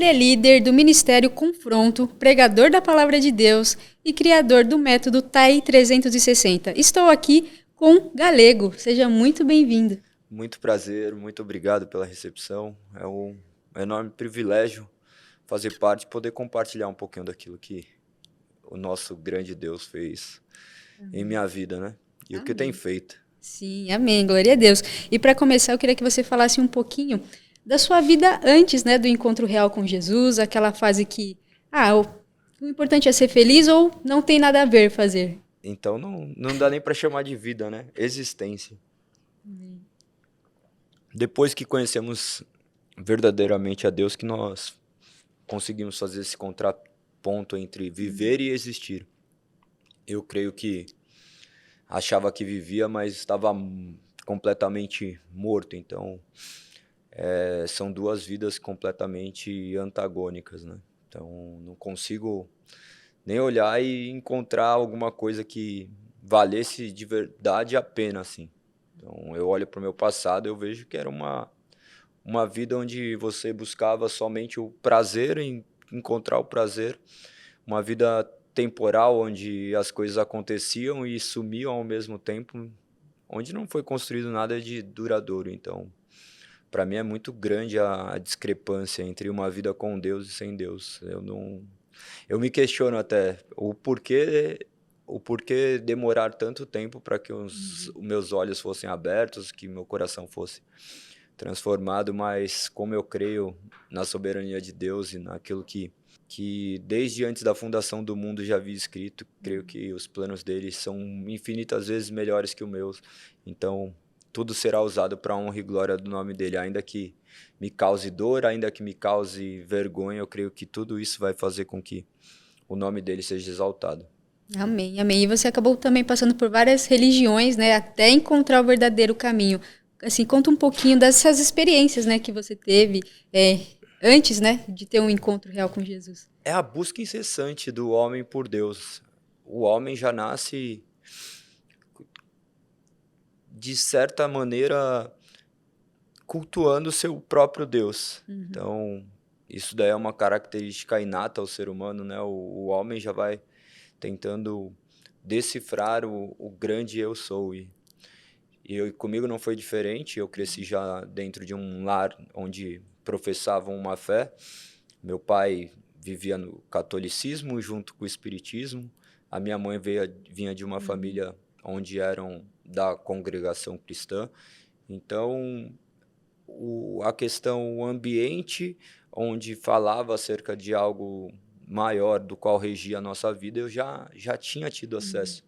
Ele é líder do Ministério Confronto, pregador da Palavra de Deus e criador do método TAI 360. Estou aqui com Galego. Seja muito bem-vindo. Muito prazer, muito obrigado pela recepção. É um enorme privilégio fazer parte e poder compartilhar um pouquinho daquilo que o nosso grande Deus fez em minha vida, né? E o que tem Amém. feito. Sim, amém. Glória a Deus. E para começar, eu queria que você falasse um pouquinho da sua vida antes, né, do encontro real com Jesus, aquela fase que, o importante é ser feliz ou não tem nada a ver fazer. Então não dá nem para chamar de vida, né? Existência. Depois que conhecemos verdadeiramente a Deus, que nós conseguimos fazer esse contraponto entre viver e existir. Eu creio que achava que vivia, mas estava completamente morto. Então, são duas vidas completamente antagônicas, né? Então, não consigo nem olhar e encontrar alguma coisa que valesse de verdade a pena, assim. Então, eu olho para o meu passado, eu vejo que era uma vida onde você buscava somente o prazer em encontrar o prazer, uma vida temporal onde as coisas aconteciam e sumiam ao mesmo tempo, onde não foi construído nada de duradouro. Então, para mim é muito grande a discrepância entre uma vida com Deus e sem Deus. Eu me questiono até o porquê demorar tanto tempo para que os meus olhos fossem abertos, que meu coração fosse transformado, mas como eu creio na soberania de Deus e naquilo que desde antes da fundação do mundo já havia escrito, creio que os planos dele são infinitas vezes melhores que os meus. Então, tudo será usado para a honra e glória do nome dele, ainda que me cause dor, ainda que me cause vergonha, eu creio que tudo isso vai fazer com que o nome dele seja exaltado. Amém, amém. E você acabou também passando por várias religiões, né, até encontrar o verdadeiro caminho. Assim, conta um pouquinho dessas experiências, né, que você teve antes, né, de ter um encontro real com Jesus. É a busca incessante do homem por Deus. O homem já nasce, de certa maneira, cultuando o seu próprio Deus. Então, isso daí é uma característica inata ao ser humano, né? O homem já vai tentando decifrar o grande eu sou. E comigo não foi diferente. Eu cresci já dentro de um lar onde professavam uma fé. Meu pai vivia no catolicismo junto com o espiritismo. A minha mãe vinha de uma família onde eram da congregação cristã. Então, a questão o ambiente onde falava acerca de algo maior do qual regia a nossa vida, eu já tinha tido acesso.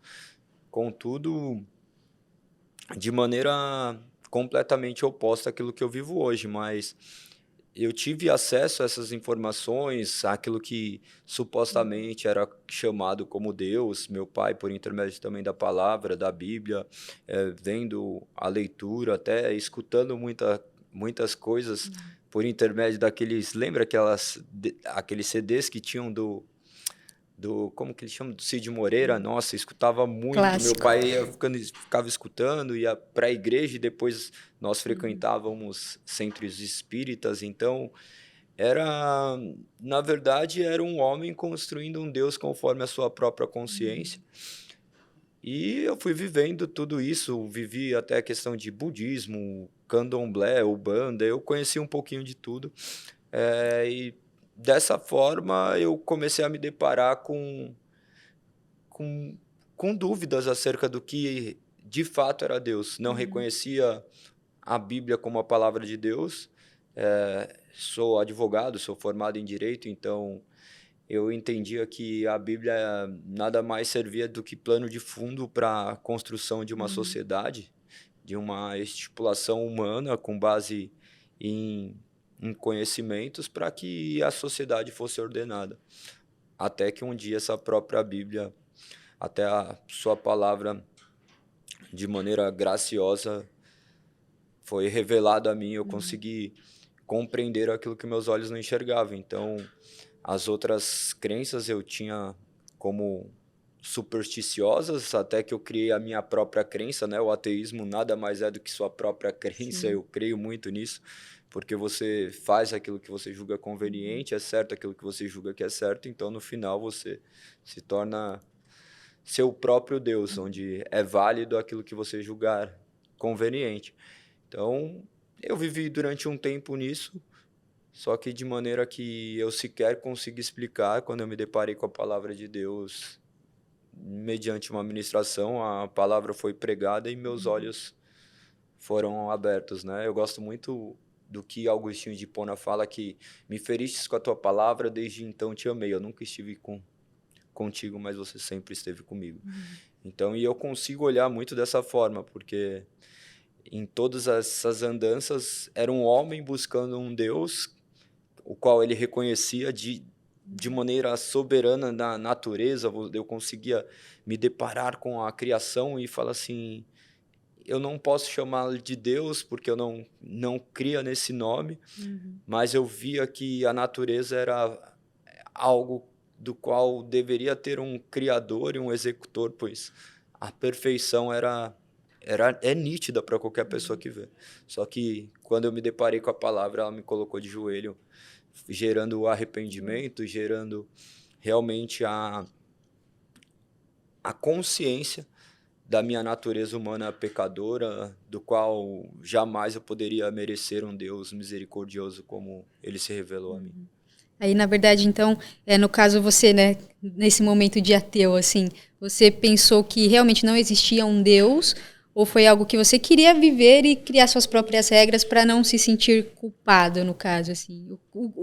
Contudo, de maneira completamente oposta àquilo que eu vivo hoje, mas eu tive acesso a essas informações, àquilo que supostamente era chamado como Deus, meu pai, por intermédio também da palavra, da Bíblia, vendo a leitura, até escutando muitas coisas por intermédio daqueles, lembra aqueles CDs que tinham como que ele chama? Do Cid Moreira. Nossa, escutava muito. Meu Clássico. pai ficava escutando, ia para a igreja e depois nós frequentávamos centros espíritas. Então, na verdade, era um homem construindo um Deus conforme a sua própria consciência. E eu fui vivendo tudo isso, vivi até a questão de budismo, candomblé, ubanda, eu conheci um pouquinho de tudo. E dessa forma eu comecei a me deparar com, com dúvidas acerca do que de fato era Deus. Não reconhecia a Bíblia como a palavra de Deus. Sou advogado, sou formado em Direito, então eu entendia que a Bíblia nada mais servia do que plano de fundo para a construção de uma sociedade, de uma estipulação humana com base em conhecimentos para que a sociedade fosse ordenada. Até que um dia essa própria Bíblia, até a sua palavra, de maneira graciosa, foi revelado a mim, eu consegui compreender aquilo que meus olhos não enxergavam. Então, as outras crenças eu tinha como supersticiosas, até que eu criei a minha própria crença, né? O ateísmo nada mais é do que sua própria crença, eu creio muito nisso. porque você faz aquilo que você julga conveniente, é certo aquilo que você julga que é certo, então no final você se torna seu próprio Deus, onde é válido aquilo que você julgar conveniente. Então, eu vivi durante um tempo nisso, só que de maneira que eu sequer consigo explicar. Quando eu me deparei com a palavra de Deus, mediante uma ministração, a palavra foi pregada e meus olhos foram abertos, né? Eu gosto muito do que Agostinho de Hipona fala, que me feristes com a tua palavra, desde então te amei. Eu nunca estive contigo, mas você sempre esteve comigo. Então, e eu consigo olhar muito dessa forma, porque em todas essas andanças era um homem buscando um Deus, o qual ele reconhecia de maneira soberana na natureza. Eu conseguia me deparar com a criação e falar assim, eu não posso chamá-lo de Deus, porque eu não cria nesse nome, mas eu via que a natureza era algo do qual deveria ter um criador e um executor, pois a perfeição é nítida para qualquer pessoa que vê. Só que quando eu me deparei com a palavra, ela me colocou de joelho, gerando o arrependimento, gerando realmente a consciência da minha natureza humana pecadora, do qual jamais eu poderia merecer um Deus misericordioso como ele se revelou a mim. Aí, na verdade, então, no caso você, né, nesse momento de ateu, assim, você pensou que realmente não existia um Deus, ou foi algo que você queria viver e criar suas próprias regras para não se sentir culpado, no caso, assim?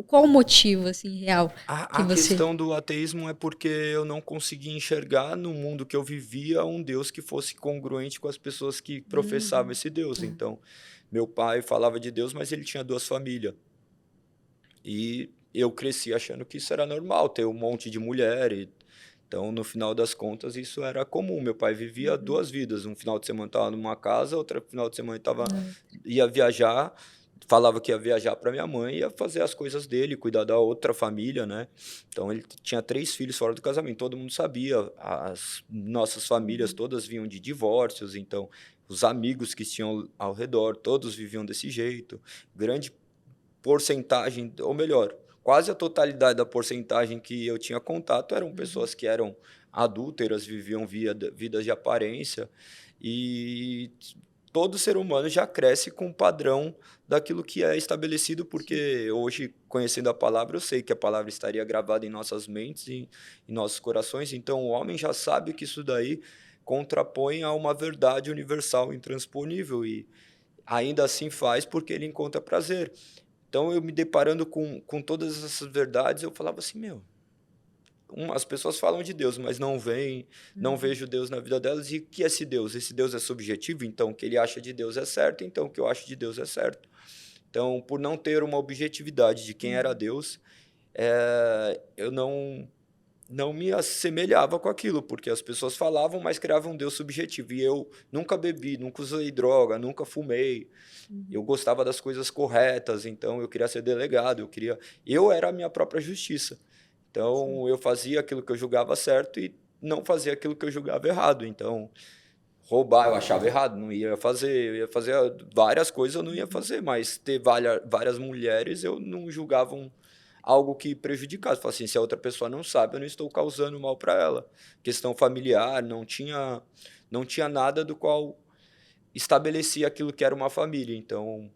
Qual o motivo, assim, real que A você... questão do ateísmo é porque eu não conseguia enxergar no mundo que eu vivia um Deus que fosse congruente com as pessoas que professavam esse Deus. Então, meu pai falava de Deus, mas ele tinha duas famílias. E eu cresci achando que isso era normal, ter um monte de mulher. Então, no final das contas, isso era comum. Meu pai vivia duas vidas. Um final de semana estava numa casa, outro final de semana ia viajar, falava que ia viajar para minha mãe, ia fazer as coisas dele, cuidar da outra família, né? Então, ele tinha 3 filhos fora do casamento. Todo mundo sabia. As nossas famílias todas vinham de divórcios, então os amigos que tinham ao redor, todos viviam desse jeito. Grande porcentagem, ou melhor, quase a totalidade da porcentagem que eu tinha contato eram pessoas que eram adúlteras, viviam vidas de aparência, e todo ser humano já cresce com o padrão daquilo que é estabelecido, porque hoje, conhecendo a palavra, eu sei que a palavra estaria gravada em nossas mentes e em nossos corações. Então o homem já sabe que isso daí contrapõe a uma verdade universal intransponível, e ainda assim faz porque ele encontra prazer. Então, eu me deparando com todas essas verdades, eu falava assim, as pessoas falam de Deus, mas não vejo Deus na vida delas. E o que é esse Deus? Esse Deus é subjetivo, então o que ele acha de Deus é certo, então o que eu acho de Deus é certo. Então, por não ter uma objetividade de quem era Deus, eu não me assemelhava com aquilo, porque as pessoas falavam, mas criavam um Deus subjetivo. E eu nunca bebi, nunca usei droga, nunca fumei. Eu gostava das coisas corretas, então eu queria ser delegado, eu era a minha própria justiça. Então, eu fazia aquilo que eu julgava certo e não fazia aquilo que eu julgava errado. Então, roubar eu achava errado, não ia fazer. Eu ia fazer várias coisas, eu não ia fazer, mas ter várias mulheres, eu não julgava algo que prejudicasse. Falei assim, se a outra pessoa não sabe, eu não estou causando mal para ela. Questão familiar, não tinha nada do qual estabelecia aquilo que era uma família. Então,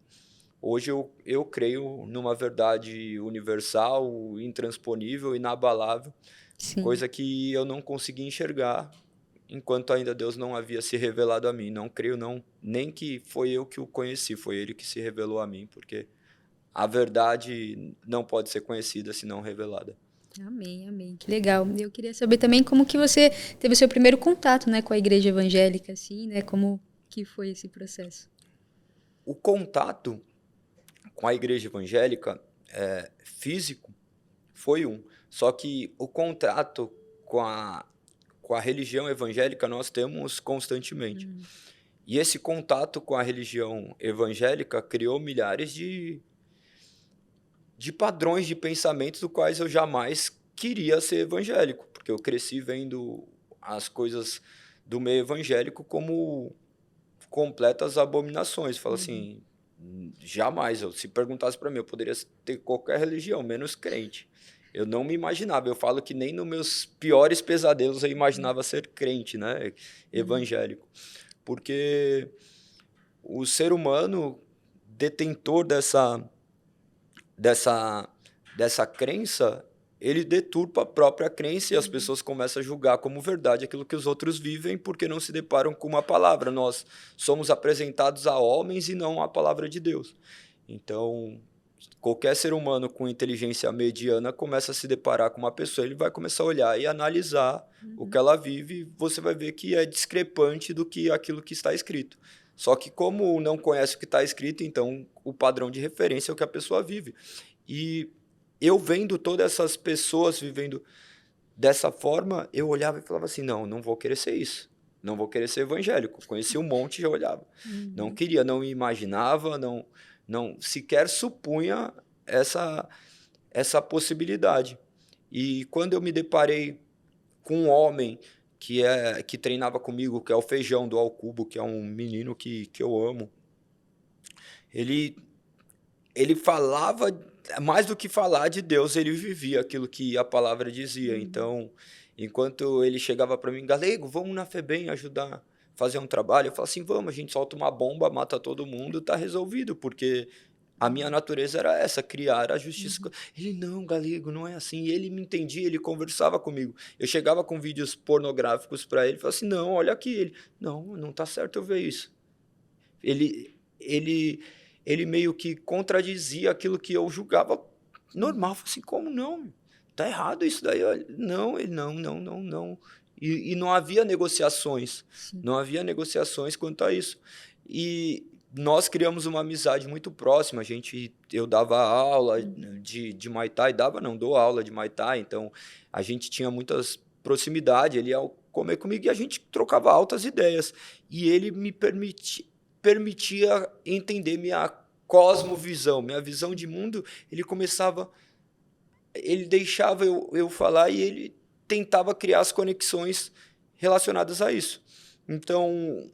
hoje eu creio numa verdade universal, intransponível, inabalável, Sim. coisa que eu não consegui enxergar enquanto ainda Deus não havia se revelado a mim. Não creio nem que foi eu que o conheci, foi ele que se revelou a mim, porque a verdade não pode ser conhecida senão revelada. Amém, amém. Que legal. Eu queria saber também como que você teve o seu primeiro contato, né, com a igreja evangélica, assim, né? Como que foi esse processo? O contato com a igreja evangélica físico foi um. Só que o contato com a religião evangélica nós temos constantemente. E esse contato com a religião evangélica criou milhares de padrões de pensamentos dos quais eu jamais queria ser evangélico, porque eu cresci vendo as coisas do meio evangélico como completas abominações. Falo assim, Jamais. Se perguntasse para mim, eu poderia ter qualquer religião, menos crente. Eu não me imaginava. Eu falo que nem nos meus piores pesadelos eu imaginava ser crente, né? Evangélico. Porque o ser humano, detentor dessa crença, ele deturpa a própria crença e as pessoas começam a julgar como verdade aquilo que os outros vivem porque não se deparam com uma palavra. Nós somos apresentados a homens e não a palavra de Deus. Então, qualquer ser humano com inteligência mediana começa a se deparar com uma pessoa, ele vai começar a olhar e analisar o que ela vive e você vai ver que é discrepante do que aquilo que está escrito. Só que como não conhece o que está escrito, então o padrão de referência é o que a pessoa vive. E eu vendo todas essas pessoas vivendo dessa forma, eu olhava e falava assim, não vou querer ser isso. Não vou querer ser evangélico. Conheci um monte e já olhava. Não queria, não me imaginava, não sequer supunha essa possibilidade. E quando eu me deparei com um homem que treinava comigo, que é o Feijão do Alcubo, que é um menino que eu amo, ele falava, mais do que falar de Deus, ele vivia aquilo que a palavra dizia. Então, enquanto ele chegava para mim, Galego, vamos na FEBEM ajudar a fazer um trabalho, eu falava assim, vamos, a gente solta uma bomba, mata todo mundo, tá resolvido, porque a minha natureza era essa, criar a justiça. Ele, não, Galego, não é assim. E ele me entendia, ele conversava comigo. Eu chegava com vídeos pornográficos para ele, falava assim, não, olha aqui. Ele, não tá certo eu ver isso. Ele meio que contradizia aquilo que eu julgava normal. Eu falei assim, como não? Tá errado isso daí. Não, ele, não. E não havia negociações. Sim. Não havia negociações quanto a isso. E nós criamos uma amizade muito próxima. Eu dava aula de Muay Thai, dou aula de Muay Thai, então a gente tinha muitas proximidade, ele ia comer comigo e a gente trocava altas ideias. E ele me permitia entender minha cosmovisão, minha visão de mundo. Ele deixava eu falar e ele tentava criar as conexões relacionadas a isso. Então,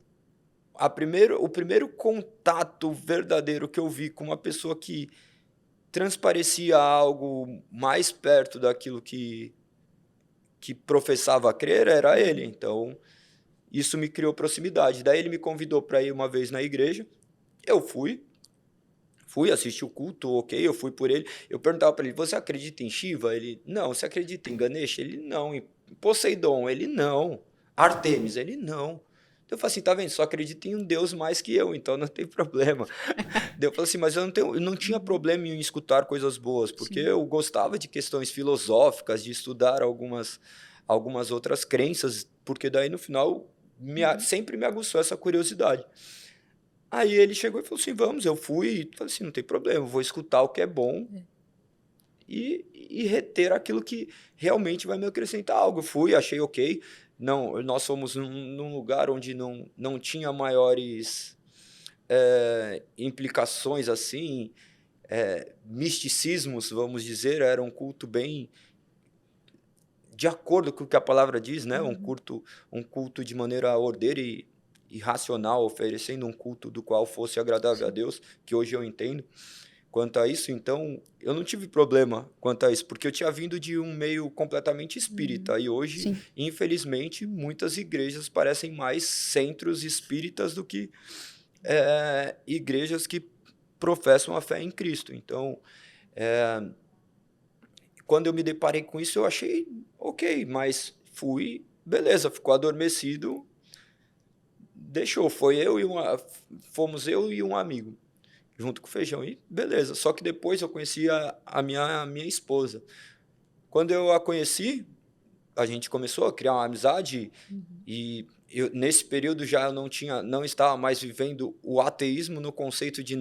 o primeiro contato verdadeiro que eu vi com uma pessoa que transparecia algo mais perto daquilo que professava crer era ele. Então, isso me criou proximidade. Daí ele me convidou para ir uma vez na igreja. Eu fui assistir o culto, ok, eu fui por ele. Eu perguntava para ele, você acredita em Shiva? Ele, não. Você acredita em Ganesha? Ele, não. Em Poseidon? Ele, não. Artemis? Ele, não. Eu falei assim, tá vendo? Só acredito em um Deus mais que eu, então não tem problema. Eu falei assim, mas eu não tinha problema em escutar coisas boas, porque eu gostava de questões filosóficas, de estudar algumas outras crenças, porque daí no final sempre me aguçou essa curiosidade. Aí ele chegou e falou assim, vamos, eu fui, e falei assim, não tem problema, eu vou escutar o que é bom e reter aquilo que realmente vai me acrescentar algo. Eu fui, achei ok. Não, nós fomos num lugar onde não tinha maiores implicações assim, misticismos, vamos dizer, era um culto bem de acordo com o que a palavra diz, né? Um culto de maneira ordeira e racional, oferecendo um culto do qual fosse agradável a Deus, que hoje eu entendo. Quanto a isso, então, eu não tive problema quanto a isso, porque eu tinha vindo de um meio completamente espírita, e hoje, infelizmente, muitas igrejas parecem mais centros espíritas do que igrejas que professam a fé em Cristo. Então, quando eu me deparei com isso, eu achei ok, mas fui, beleza, ficou adormecido, deixou, fomos eu e um amigo, junto com o Feijão, e beleza. Só que depois eu conheci a minha esposa. Quando eu a conheci, a gente começou a criar uma amizade e nesse período já eu não estava mais vivendo o ateísmo no conceito de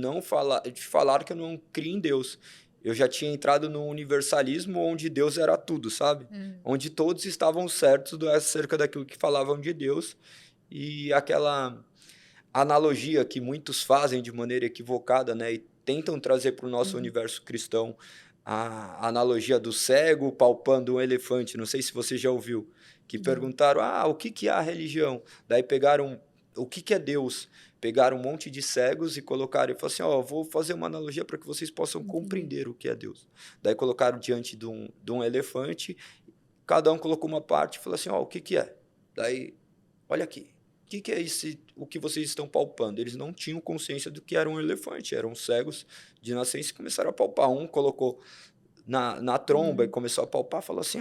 falar que eu não crio em Deus. Eu já tinha entrado no universalismo onde Deus era tudo, sabe? Onde todos estavam certos acerca daquilo que falavam de Deus e aquela analogia que muitos fazem de maneira equivocada, né, e tentam trazer para o nosso universo cristão a analogia do cego palpando um elefante. Não sei se você já ouviu, que perguntaram, o que é a religião? Daí pegaram o que é Deus? pegaram um monte de cegos e colocaram, e falaram assim, ó, vou fazer uma analogia para que vocês possam compreender o que é Deus. Daí colocaram diante de um elefante, cada um colocou uma parte e falou assim, ó, o que é? Daí, olha aqui, o que é o que vocês estão palpando? Eles não tinham consciência do que era um elefante, eram cegos de nascença e começaram a palpar. Um colocou na tromba e começou a palpar, falou assim,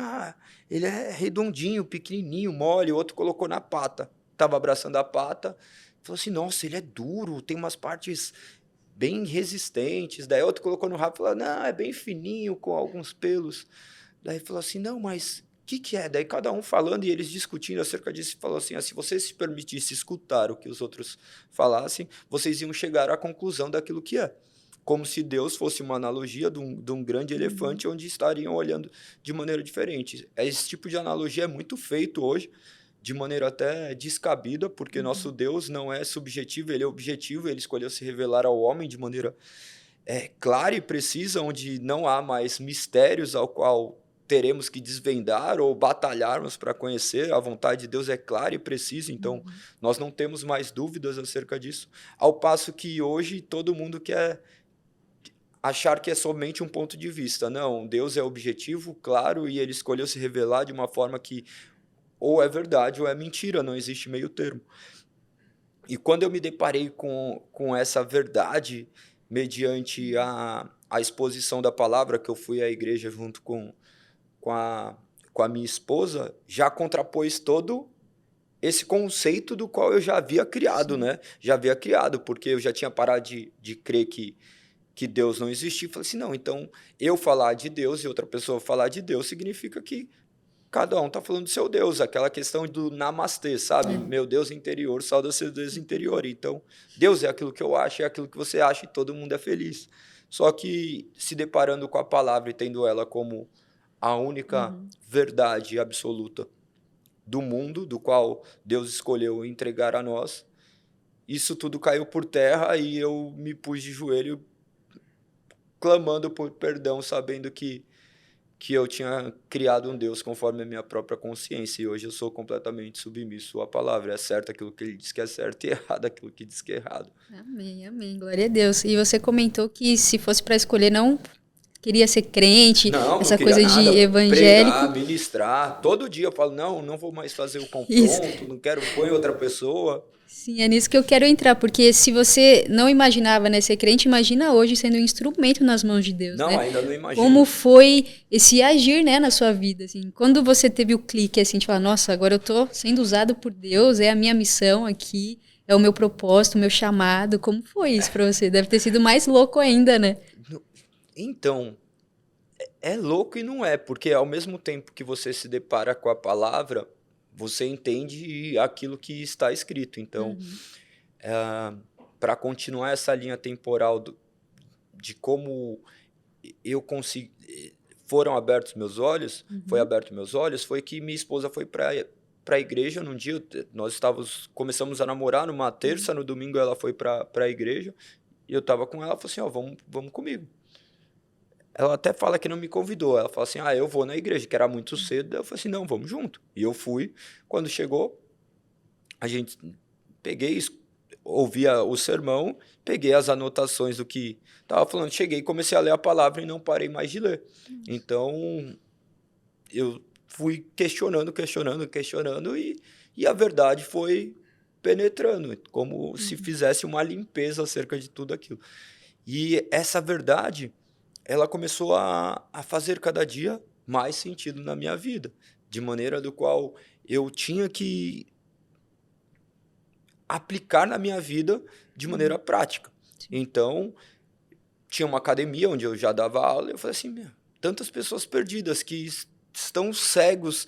ele é redondinho, pequenininho, mole. O outro colocou na pata, estava abraçando a pata, falou assim, nossa, ele é duro, tem umas partes bem resistentes. Daí outro colocou no rabo e falou, não, é bem fininho, com alguns pelos. Daí falou assim, não, mas o que é? Daí cada um falando e eles discutindo acerca disso, falou assim, se vocês se permitissem escutar o que os outros falassem, vocês iam chegar à conclusão daquilo que é. Como se Deus fosse uma analogia de um grande elefante onde estariam olhando de maneira diferente. Esse tipo de analogia é muito feito hoje, de maneira até descabida, porque nosso Deus não é subjetivo, ele é objetivo, ele escolheu se revelar ao homem de maneira clara e precisa, onde não há mais mistérios ao qual teremos que desvendar ou batalharmos para conhecer. A vontade de Deus é clara e precisa, então nós não temos mais dúvidas acerca disso, ao passo que hoje todo mundo quer achar que é somente um ponto de vista. Não, Deus é objetivo, claro, e ele escolheu se revelar de uma forma que ou é verdade ou é mentira, não existe meio termo. E quando eu me deparei com essa verdade, mediante a exposição da palavra, que eu fui à igreja junto com a minha esposa, já contrapôs todo esse conceito do qual eu já havia criado, né? Já havia criado, porque eu já tinha parado de crer que Deus não existia. Falei assim, não, então eu falar de Deus e outra pessoa falar de Deus significa que cada um está falando do seu Deus, aquela questão do namastê, sabe? Meu Deus interior, salva seu Deus interior. Então, Deus é aquilo que eu acho, é aquilo que você acha e todo mundo é feliz. Só que se deparando com a palavra e tendo ela como a única verdade absoluta do mundo, do qual Deus escolheu entregar a nós, isso tudo caiu por terra e eu me pus de joelho clamando por perdão, sabendo que eu tinha criado um Deus conforme a minha própria consciência, e hoje eu sou completamente submisso à palavra. É certo aquilo que ele diz que é certo e errado aquilo que diz que é errado. Amém, amém. Glória a Deus. E você comentou que se fosse para escolher, não queria ser crente, essa coisa de evangélico. Pregar, ministrar. Todo dia eu falo, não vou mais fazer o confronto, não quero pôr outra pessoa. Sim, é nisso que eu quero entrar, porque se você não imaginava, né, ser crente, imagina hoje sendo um instrumento nas mãos de Deus, não, né? Ainda não imagino. Como foi esse agir, né, na sua vida, assim? Quando você teve o clique, assim, de falar, nossa, agora eu tô sendo usado por Deus, é a minha missão aqui, é o meu propósito, o meu chamado, como foi isso para você? Deve ter sido mais louco ainda, né? Então, é louco e não é, porque ao mesmo tempo que você se depara com a palavra, você entende aquilo que está escrito. Então, para continuar essa linha temporal de como eu consigo, foram abertos meus olhos, foi aberto meus olhos, foi que minha esposa foi para a igreja num dia. Nós começamos a namorar numa terça, no domingo ela foi para a igreja, e eu estava com ela, falou assim, vamos comigo. Ela até fala que não me convidou. Ela fala assim, eu vou na igreja, que era muito cedo. Eu falei assim, não, vamos junto. E eu fui. Quando chegou, a gente ouvia o sermão, peguei as anotações do que estava falando. Cheguei, comecei a ler a palavra e não parei mais de ler. Então, eu fui questionando, e a verdade foi penetrando, como se fizesse uma limpeza acerca de tudo aquilo. E essa verdade, ela começou a fazer cada dia mais sentido na minha vida, de maneira do qual eu tinha que aplicar na minha vida de maneira prática. Então, tinha uma academia onde eu já dava aula, e eu falei assim, tantas pessoas perdidas que estão cegos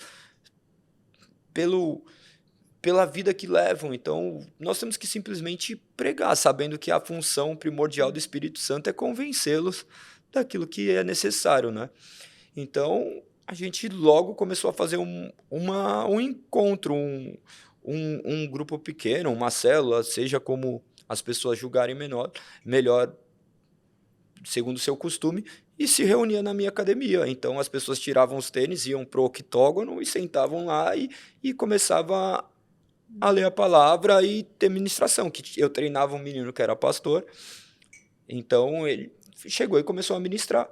pela vida que levam. Então, nós temos que simplesmente pregar, sabendo que a função primordial do Espírito Santo é convencê-los daquilo que é necessário, né? Então, a gente logo começou a fazer um encontro, um grupo pequeno, uma célula, seja como as pessoas julgarem melhor, segundo o seu costume, e se reunia na minha academia. Então, as pessoas tiravam os tênis, iam pro octógono e sentavam lá e começava a ler a palavra e ter ministração, que eu treinava um menino que era pastor, então ele chegou e começou a ministrar,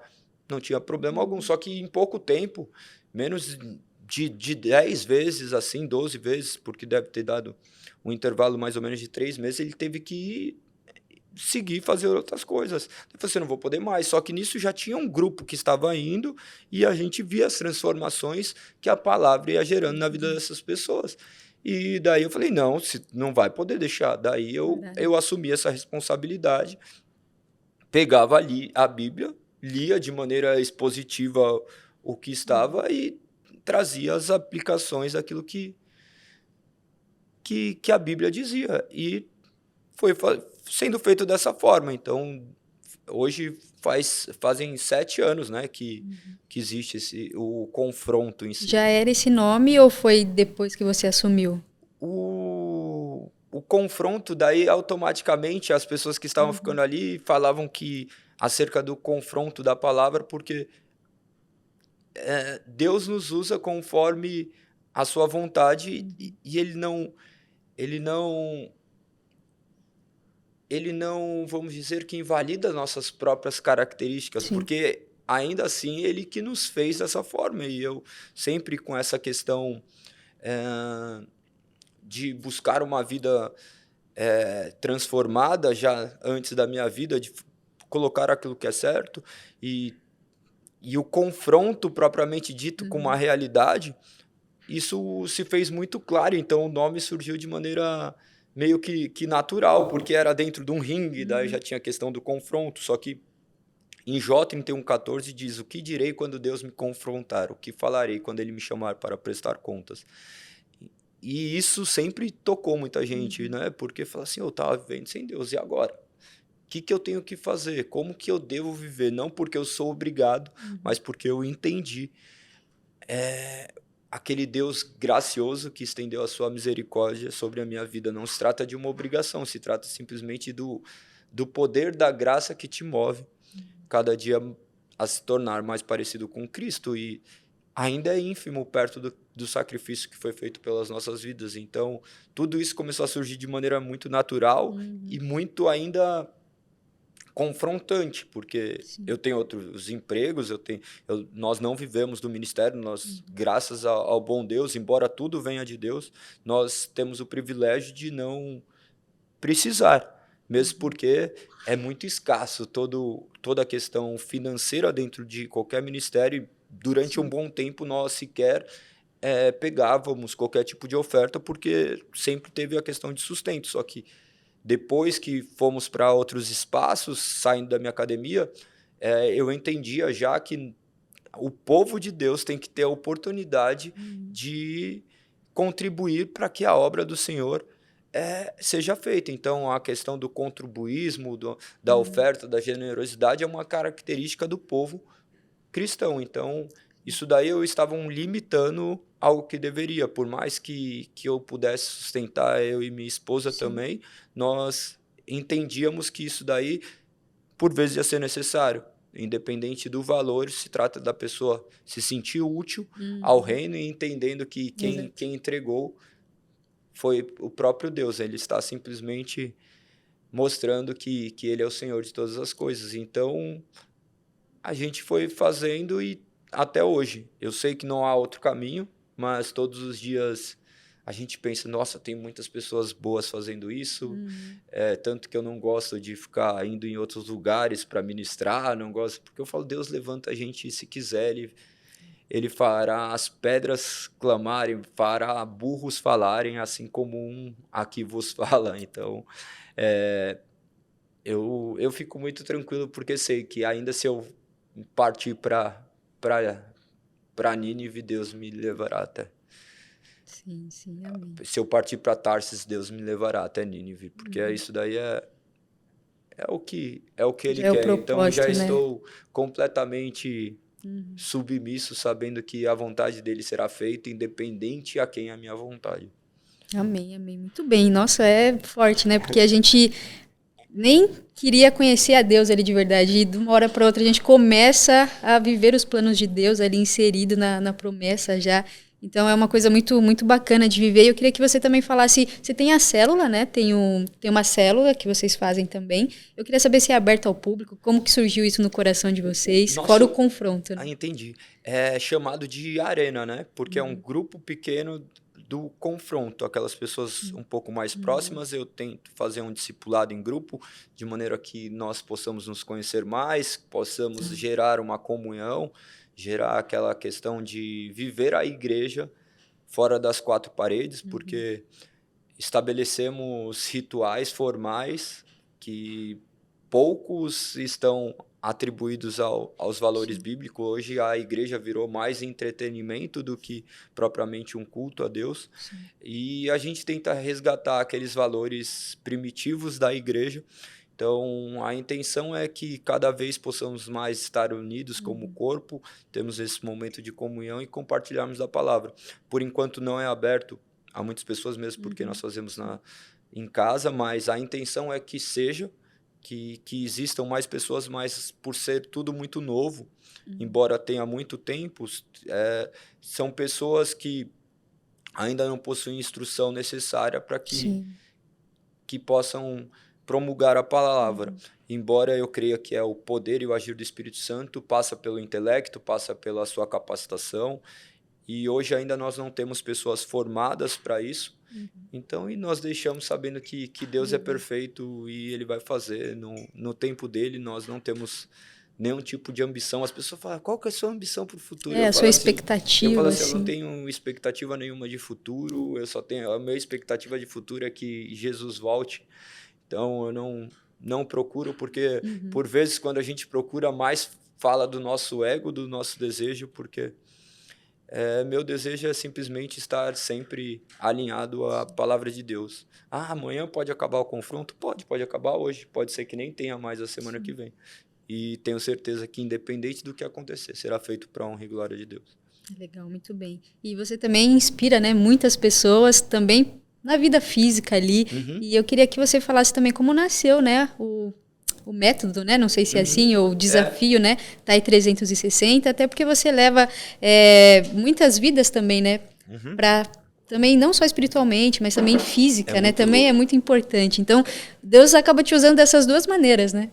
não tinha problema algum, só que em pouco tempo, menos de 10 vezes, assim, 12 vezes, porque deve ter dado um intervalo mais ou menos de 3 meses, ele teve que seguir fazer outras coisas. Eu falei assim, não vou poder mais. Só que nisso já tinha um grupo que estava indo e a gente via as transformações que a palavra ia gerando na vida dessas pessoas. E daí eu falei, não, não vai poder deixar. Daí eu assumi essa responsabilidade, pegava ali a Bíblia, lia de maneira expositiva o que estava e trazia as aplicações daquilo que a Bíblia dizia. E foi sendo feito dessa forma. Então, hoje fazem 7 anos, né, que existe o confronto em si. Já era esse nome ou foi depois que você assumiu? O confronto, daí automaticamente as pessoas que estavam ficando ali falavam que acerca do confronto da palavra, porque Deus nos usa conforme a sua vontade e ele não, vamos dizer, que invalida nossas próprias características, Sim. porque ainda assim ele que nos fez dessa forma. E eu sempre com essa questão de buscar uma vida transformada já antes da minha vida, de colocar aquilo que é certo e o confronto propriamente dito com uma realidade, isso se fez muito claro. Então o nome surgiu de maneira meio que natural, porque era dentro de um ringue, daí já tinha a questão do confronto, só que em Jó 31:14 diz, o que direi quando Deus me confrontar? O que falarei quando ele me chamar para prestar contas? E isso sempre tocou muita gente, né? Porque fala assim, eu estava vivendo sem Deus, e agora? O que eu tenho que fazer? Como que eu devo viver? Não porque eu sou obrigado, mas porque eu entendi aquele Deus gracioso que estendeu a sua misericórdia sobre a minha vida. Não se trata de uma obrigação, se trata simplesmente do poder da graça que te move cada dia a se tornar mais parecido com Cristo, e ainda é ínfimo perto do sacrifício que foi feito pelas nossas vidas. Então, tudo isso começou a surgir de maneira muito natural e muito ainda confrontante, porque Sim. eu tenho outros empregos, nós não vivemos do ministério, nós, graças ao bom Deus, embora tudo venha de Deus, nós temos o privilégio de não precisar, mesmo porque é muito escasso toda a questão financeira dentro de qualquer ministério. Durante Sim. um bom tempo, nós sequer pegávamos qualquer tipo de oferta, porque sempre teve a questão de sustento. Só que depois que fomos para outros espaços, saindo da minha academia, eu entendia já que o povo de Deus tem que ter a oportunidade de contribuir para que a obra do Senhor seja feita. Então, a questão do contribuísmo, da oferta, da generosidade é uma característica do povo cristão. Então, isso daí eu estava limitando algo que deveria. Por mais que eu pudesse sustentar, eu e minha esposa Sim. também, nós entendíamos que isso daí, por vezes, ia ser necessário. Independente do valor, se trata da pessoa se sentir útil ao reino e entendendo que quem entregou foi o próprio Deus. Ele está simplesmente mostrando que ele é o Senhor de todas as coisas. Então, a gente foi fazendo e até hoje. Eu sei que não há outro caminho, mas todos os dias a gente pensa, nossa, tem muitas pessoas boas fazendo isso, tanto que eu não gosto de ficar indo em outros lugares para ministrar, não gosto, porque eu falo, Deus levanta a gente, se quiser, ele fará as pedras clamarem, fará burros falarem, assim como um aqui vos fala. Então, eu fico muito tranquilo, porque sei que ainda se eu partir para Nínive, Deus me levará até. Sim, sim, amém. Se eu partir para Tarsis, Deus me levará até Nínive, porque isso daí é o que ele quer. Então já estou completamente submisso, sabendo que a vontade dele será feita, independente a quem é a minha vontade. Amém, amém. Muito bem. Nossa, é forte, né? Porque a gente nem queria conhecer a Deus ali de verdade, e de uma hora para outra a gente começa a viver os planos de Deus ali inserido na promessa já, Então é uma coisa muito, muito bacana de viver. E eu queria que você também falasse, você tem a célula, né? Tem uma célula que vocês fazem também. Eu queria saber se é aberta ao público, como que surgiu isso no coração de vocês, fora o confronto, né? Entendi. É chamado de arena, né? Porque é um grupo pequeno do confronto. Aquelas pessoas um pouco mais próximas, eu tento fazer um discipulado em grupo, de maneira que nós possamos nos conhecer mais, possamos gerar uma comunhão, gerar aquela questão de viver a igreja fora das quatro paredes, porque estabelecemos rituais formais que poucos estão atribuídos aos valores bíblicos. Hoje a igreja virou mais entretenimento do que propriamente um culto a Deus. Sim. E a gente tenta resgatar aqueles valores primitivos da igreja. Então, a intenção é que cada vez possamos mais estar unidos como corpo, temos esse momento de comunhão e compartilharmos da palavra. Por enquanto não é aberto a muitas pessoas mesmo, porque nós fazemos em casa, mas a intenção é que seja, que existam mais pessoas, mas por ser tudo muito novo, embora tenha muito tempo, são pessoas que ainda não possuem instrução necessária para que possam promulgar a palavra. Embora eu creia que é o poder e o agir do Espírito Santo, passa pelo intelecto, passa pela sua capacitação, e hoje ainda nós não temos pessoas formadas para isso. Então, e nós deixamos sabendo que Deus é perfeito e Ele vai fazer no tempo dele. Nós não temos nenhum tipo de ambição. As pessoas falam, qual que é a sua ambição para o futuro? A sua expectativa. Eu falo assim, eu não tenho expectativa nenhuma de futuro, a minha expectativa de futuro é que Jesus volte. Então, eu não procuro, porque por vezes quando a gente procura mais, fala do nosso ego, do nosso desejo, porque meu desejo é simplesmente estar sempre alinhado à palavra de Deus. Amanhã pode acabar o confronto? Pode acabar hoje. Pode ser que nem tenha mais a semana que vem. E tenho certeza que, independente do que acontecer, será feito para a honra e glória de Deus. Legal, muito bem. E você também inspira, né, muitas pessoas também na vida física ali. E eu queria que você falasse também como nasceu, né, o método, né? Não sei se é assim, ou o desafio, né? TAI 360, até porque você leva muitas vidas também, né? Para também não só espiritualmente, mas também física, né? Também é muito importante. Então, Deus acaba te usando dessas duas maneiras, né?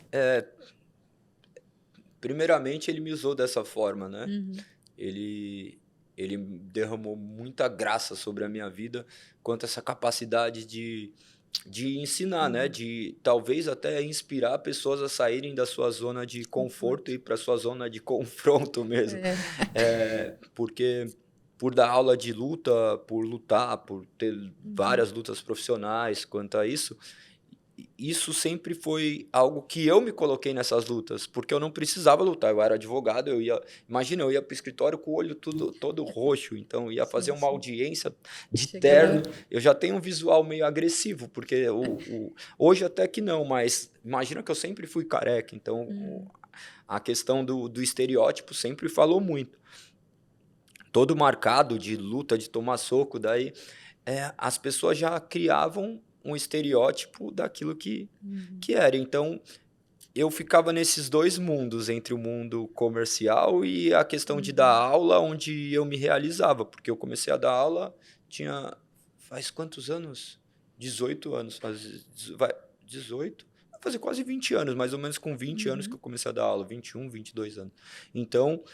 Primeiramente, Ele me usou dessa forma, né? Ele derramou muita graça sobre a minha vida quanto a essa capacidade de ensinar, né? De talvez até inspirar pessoas a saírem da sua zona de conforto e ir para a sua zona de confronto mesmo. Porque por dar aula de luta, por lutar, por ter várias lutas profissionais quanto a isso sempre foi algo que eu me coloquei nessas lutas, porque eu não precisava lutar, eu era advogado, eu ia para o escritório com o olho todo roxo, então eu ia fazer uma audiência de terno, eu já tenho um visual meio agressivo, porque hoje até que não, mas imagina que eu sempre fui careca, então a questão do estereótipo sempre falou muito, todo marcado de luta, de tomar soco, daí as pessoas já criavam um estereótipo daquilo que era. Então, eu ficava nesses dois mundos, entre o mundo comercial e a questão de dar aula, onde eu me realizava. Porque eu comecei a dar aula, faz quantos anos? 18 anos. 18? Vai fazer quase 20 anos, mais ou menos com 20 anos que eu comecei a dar aula. 21, 22 anos. Então,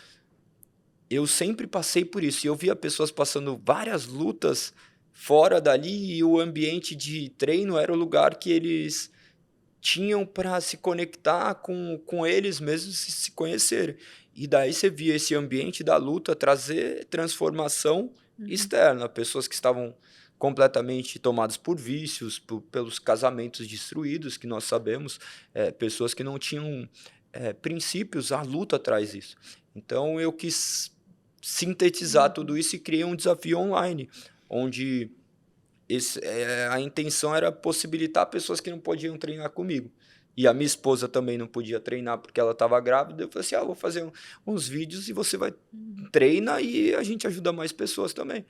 eu sempre passei por isso. E eu via pessoas passando várias lutas fora dali, e o ambiente de treino era o lugar que eles tinham para se conectar com eles mesmos, se conhecerem. E daí você via esse ambiente da luta trazer transformação externa, pessoas que estavam completamente tomadas por vícios, pelos casamentos destruídos, que nós sabemos, pessoas que não tinham princípios, a luta traz isso. Então eu quis sintetizar tudo isso e criei um desafio online, onde a intenção era possibilitar pessoas que não podiam treinar comigo. E a minha esposa também não podia treinar porque ela estava grávida. Eu falei assim, vou fazer uns vídeos e você vai treinar e a gente ajuda mais pessoas também.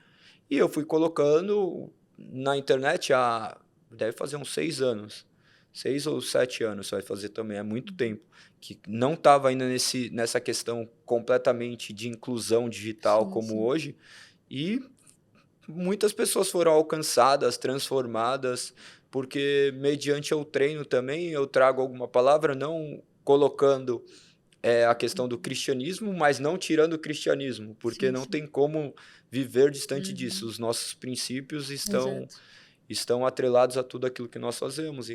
E eu fui colocando na internet deve fazer uns 6 anos. 6 ou 7 anos vai fazer também, é muito tempo. Que não estava ainda nessa questão completamente de inclusão digital como hoje. E muitas pessoas foram alcançadas, transformadas, porque mediante o treino também eu trago alguma palavra, não colocando a questão do cristianismo, mas não tirando o cristianismo, porque Sim, não sim. tem como viver distante disso. Uhum. Os nossos princípios Exato. estão atrelados a tudo aquilo que nós fazemos.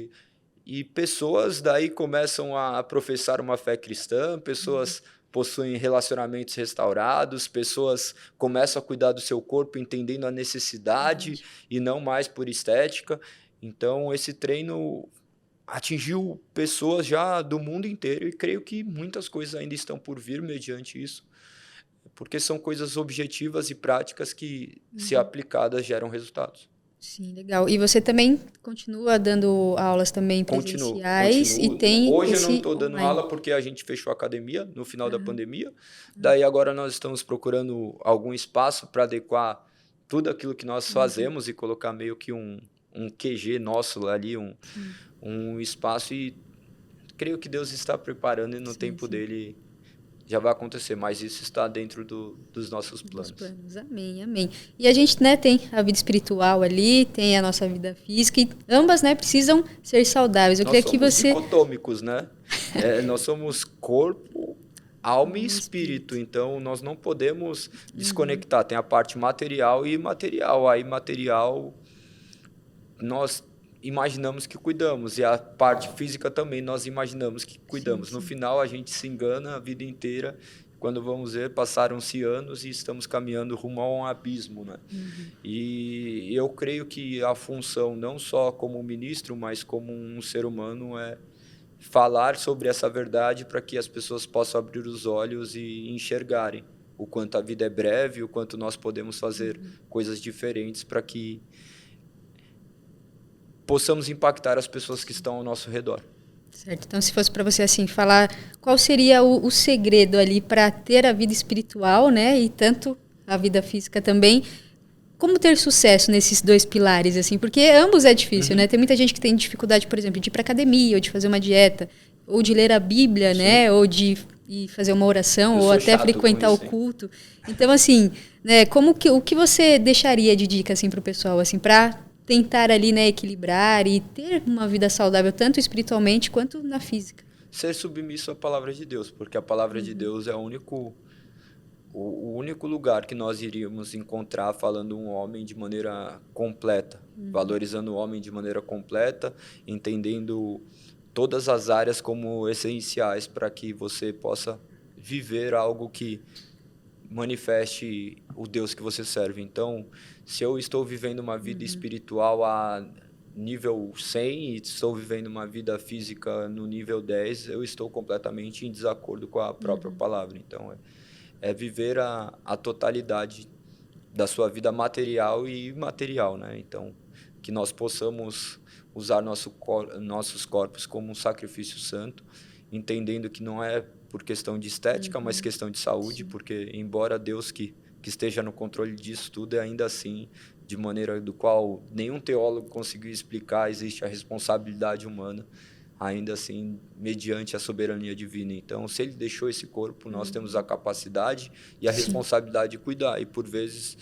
E pessoas daí começam a professar uma fé cristã, Uhum. pessoas possuem relacionamentos restaurados, pessoas começam a cuidar do seu corpo entendendo a necessidade Verdade. e não mais por estética. Então, esse treino atingiu pessoas já do mundo inteiro e creio que muitas coisas ainda estão por vir mediante isso, porque são coisas objetivas e práticas que, se Uhum. aplicadas, geram resultados. Sim, legal. E você também continua dando aulas também Continuo, presenciais e continuo. tem Hoje eu não esse estou dando online? aula porque a gente fechou a academia no final da Aham. pandemia. Hum. Daí agora nós estamos procurando algum espaço para adequar tudo aquilo que nós Uhum. fazemos e colocar meio que um QG nosso ali, Sim, um espaço. E creio que Deus está preparando e no sim, tempo sim. dele já vai acontecer, mas isso está dentro dos nossos Dos planos. planos. Amém, amém. E a gente, né, tem a vida espiritual ali, tem a nossa vida física, e ambas, né, precisam ser saudáveis. Eu Nós queria que somos você... dicotômicos, né? Nós somos corpo, alma e Alma e espírito, espírito. então nós não podemos Uhum. desconectar. Tem a parte material e imaterial. A imaterial nós imaginamos que cuidamos, e a parte física também nós imaginamos que Sim, cuidamos. No sim. final, a gente se engana a vida inteira. Quando vamos ver, passaram-se anos e estamos caminhando rumo a um abismo, né? Uhum. E eu creio que a função, não só como ministro, mas como um ser humano, é falar sobre essa verdade para que as pessoas possam abrir os olhos e enxergarem o quanto a vida é breve, o quanto nós podemos fazer Uhum. coisas diferentes para que possamos impactar as pessoas que Sim. estão ao nosso redor. Certo. Então, se fosse para você assim falar, qual seria o segredo ali para ter a vida espiritual, né, e tanto a vida física também? Como ter sucesso nesses dois pilares, assim? Porque ambos é difícil, né? Uhum. Tem muita gente que tem dificuldade, por exemplo, de ir para academia, ou de fazer uma dieta, ou de ler a Bíblia, Sim, né? Ou de ir fazer uma oração, eu ou sou até chato com frequentar o isso, hein? culto. Então, assim, né? O que você deixaria de dica, assim, para o pessoal, assim, para tentar ali, né, equilibrar e ter uma vida saudável, tanto espiritualmente quanto na física? Ser submisso à palavra de Deus, porque a palavra de Deus é o único lugar que nós iríamos encontrar falando um homem de maneira completa, valorizando o homem de maneira completa, entendendo todas as áreas como essenciais para que você possa viver algo que manifeste o Deus que você serve. Então, se eu estou vivendo uma vida espiritual a nível 100 e estou vivendo uma vida física no nível 10, eu estou completamente em desacordo com a própria palavra. Então, é viver a totalidade da sua vida material e imaterial, né? Então, que nós possamos usar nossos corpos como um sacrifício santo, entendendo que não é por questão de estética, mas Uhum. questão de saúde, Sim. porque embora Deus que esteja no controle disso tudo, é ainda assim, de maneira do qual nenhum teólogo conseguiu explicar, existe a responsabilidade humana, ainda assim, mediante a soberania divina. Então, se ele deixou esse corpo, nós temos a capacidade e a Sim. responsabilidade de cuidar. E, por vezes,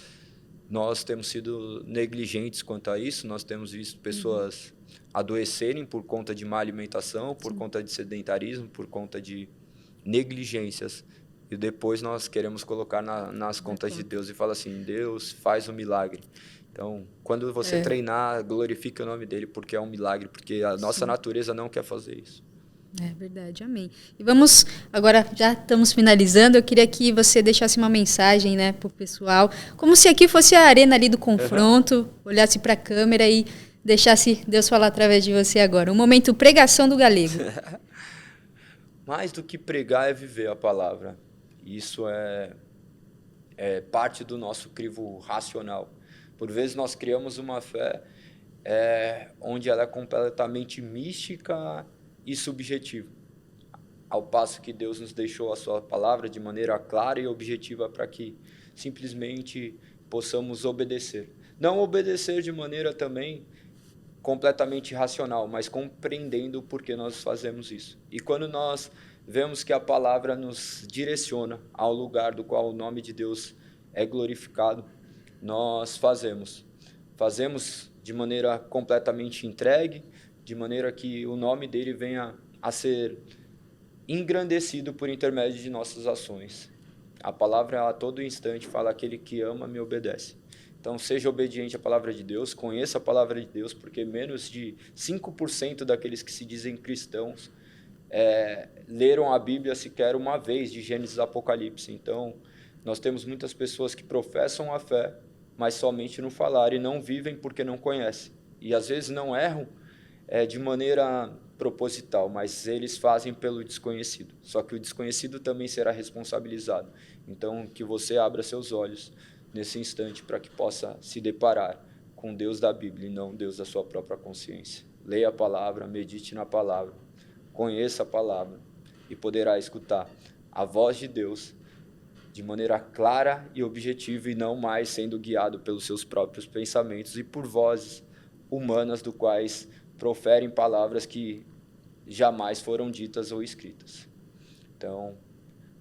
nós temos sido negligentes quanto a isso, nós temos visto pessoas adoecerem por conta de má alimentação, por Sim. conta de sedentarismo, por conta de negligências. E depois nós queremos colocar nas Na contas de conta. Deus e falar assim, Deus faz um milagre. Então, quando você É. treinar, glorifique o nome dele, porque é um milagre, porque a nossa Sim. natureza não quer fazer isso. É verdade, amém. E vamos, agora já estamos finalizando, eu queria que você deixasse uma mensagem, né, pro pessoal, como se aqui fosse a arena ali do confronto, olhasse para a câmera e deixasse Deus falar através de você agora. Um momento pregação do galego. Mais do que pregar é viver a palavra. Isso é parte do nosso crivo racional. Por vezes nós criamos uma fé onde ela é completamente mística e subjetiva, ao passo que Deus nos deixou a sua palavra de maneira clara e objetiva para que simplesmente possamos obedecer. Não obedecer de maneira também completamente racional, mas compreendendo o porquê nós fazemos isso. E quando nós vemos que a palavra nos direciona ao lugar do qual o nome de Deus é glorificado, nós fazemos. Fazemos de maneira completamente entregue, de maneira que o nome dele venha a ser engrandecido por intermédio de nossas ações. A palavra a todo instante fala: aquele que ama me obedece. Então, seja obediente à palavra de Deus, conheça a palavra de Deus, porque menos de 5% daqueles que se dizem cristãos leram a Bíblia sequer uma vez, de Gênesis a Apocalipse. Então, nós temos muitas pessoas que professam a fé, mas somente no falar, e não vivem porque não conhecem. E às vezes não erram de maneira proposital, mas eles fazem pelo desconhecido. Só que o desconhecido também será responsabilizado. Então, que você abra seus olhos nesse instante para que possa se deparar com Deus da Bíblia e não Deus da sua própria consciência. Leia a palavra, medite na palavra, conheça a palavra e poderá escutar a voz de Deus de maneira clara e objetiva, e não mais sendo guiado pelos seus próprios pensamentos e por vozes humanas do quais proferem palavras que jamais foram ditas ou escritas. Então,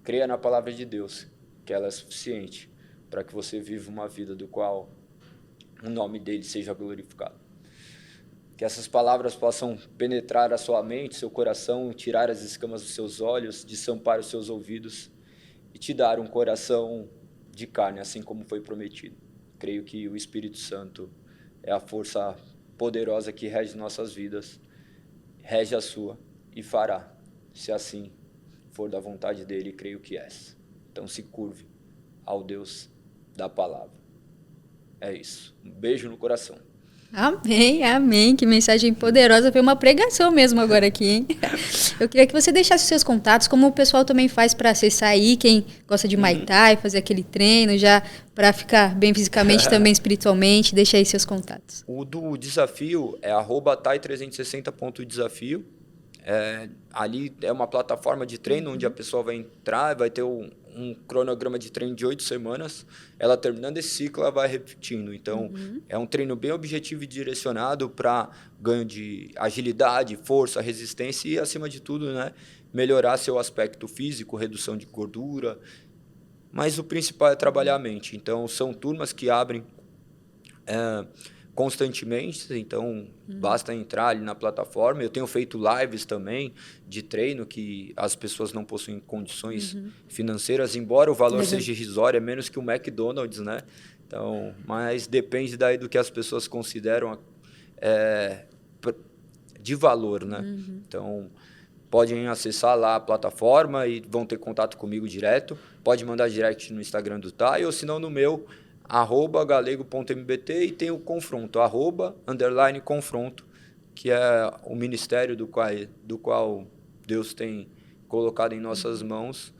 creia na palavra de Deus, que ela é suficiente para que você viva uma vida do qual o nome dele seja glorificado. Que essas palavras possam penetrar a sua mente, seu coração, tirar as escamas dos seus olhos, dissampar os seus ouvidos e te dar um coração de carne, assim como foi prometido. Creio que o Espírito Santo é a força poderosa que rege nossas vidas, rege a sua e fará, se assim for da vontade dele, creio que és. Então se curve ao Deus da palavra. É isso. Um beijo no coração. Amém, amém. Que mensagem poderosa. Foi uma pregação mesmo agora aqui, hein? Eu queria que você deixasse os seus contatos, como o pessoal também faz para acessar aí, quem gosta de Muay Thai, fazer aquele treino já para ficar bem fisicamente também espiritualmente. Deixa aí seus contatos. O do desafio é @thai360.desafio. Ali é uma plataforma de treino onde a pessoa vai entrar, vai ter um cronograma de treino de 8 semanas. Ela terminando esse ciclo, ela vai repetindo. Então, é um treino bem objetivo e direcionado para ganho de agilidade, força, resistência e, acima de tudo, né, melhorar seu aspecto físico, redução de gordura. Mas o principal é trabalhar a mente. Então, são turmas que abrem constantemente, então basta entrar ali na plataforma. Eu tenho feito lives também de treino que as pessoas não possuem condições financeiras, embora o valor seja irrisório, é menos que o McDonald's, né? Então, mas depende daí do que as pessoas consideram de valor, né? Então, podem acessar lá a plataforma e vão ter contato comigo direto. Pode mandar direct no Instagram do Thay, ou se não no meu, @galego.mbt, e tem o confronto, @confronto, que é o ministério do qual Deus tem colocado em nossas mãos,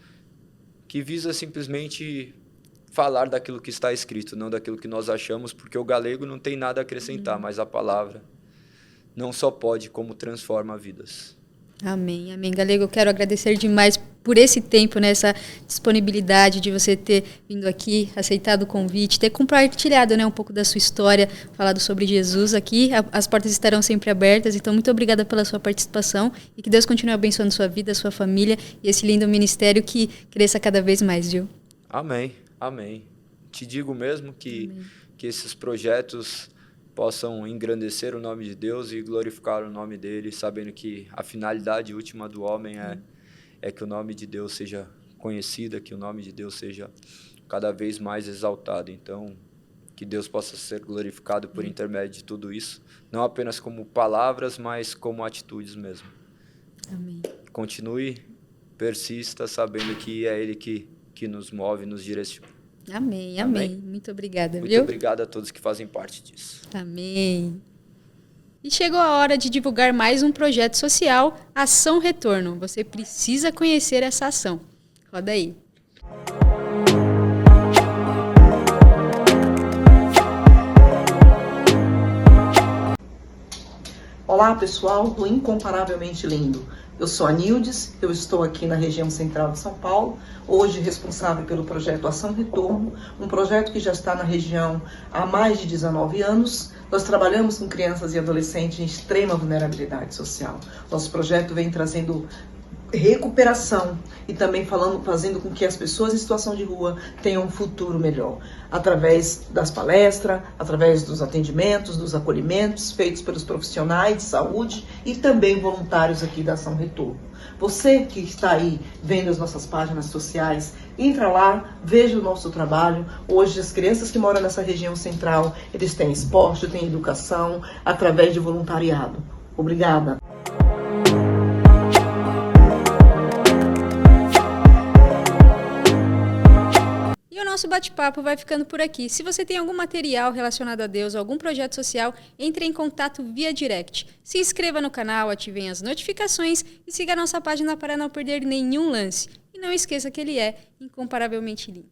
que visa simplesmente falar daquilo que está escrito, não daquilo que nós achamos, porque o galego não tem nada a acrescentar, mas a palavra não só pode, como transforma vidas. Amém, amém. Galego, eu quero agradecer demais por esse tempo, né, essa disponibilidade de você ter vindo aqui, aceitado o convite, ter compartilhado, né, um pouco da sua história, falado sobre Jesus aqui. As portas estarão sempre abertas, então muito obrigada pela sua participação e que Deus continue abençoando sua vida, sua família e esse lindo ministério que cresça cada vez mais, viu? Amém, amém. Te digo mesmo que esses projetos possam engrandecer o nome de Deus e glorificar o nome dele, sabendo que a finalidade última do homem é que o nome de Deus seja conhecido, que o nome de Deus seja cada vez mais exaltado. Então, que Deus possa ser glorificado por intermédio de tudo isso, não apenas como palavras, mas como atitudes mesmo. Amém. Continue, persista, sabendo que é Ele que nos move, nos direciona. Amém, amém. Muito obrigada, Muito viu? obrigado a todos que fazem parte disso. Amém. E chegou a hora de divulgar mais um projeto social, Ação Retorno. Você precisa conhecer essa ação. Roda aí. Olá, pessoal do Incomparavelmente Lindo. Eu sou a Nildes, eu estou aqui na região central de São Paulo, hoje responsável pelo projeto Ação Retorno, um projeto que já está na região há mais de 19 anos. Nós trabalhamos com crianças e adolescentes em extrema vulnerabilidade social. Nosso projeto vem trazendo recuperação e também fazendo com que as pessoas em situação de rua tenham um futuro melhor, através das palestras, através dos atendimentos, dos acolhimentos feitos pelos profissionais de saúde e também voluntários aqui da Ação Retorno. Você que está aí vendo as nossas páginas sociais, entra lá, veja o nosso trabalho. Hoje as crianças que moram nessa região central, eles têm esporte, têm educação, através de voluntariado. Obrigada. Nosso bate-papo vai ficando por aqui. Se você tem algum material relacionado a Deus ou algum projeto social, entre em contato via direct. Se inscreva no canal, ativem as notificações e siga a nossa página para não perder nenhum lance. E não esqueça que ele é incomparavelmente lindo.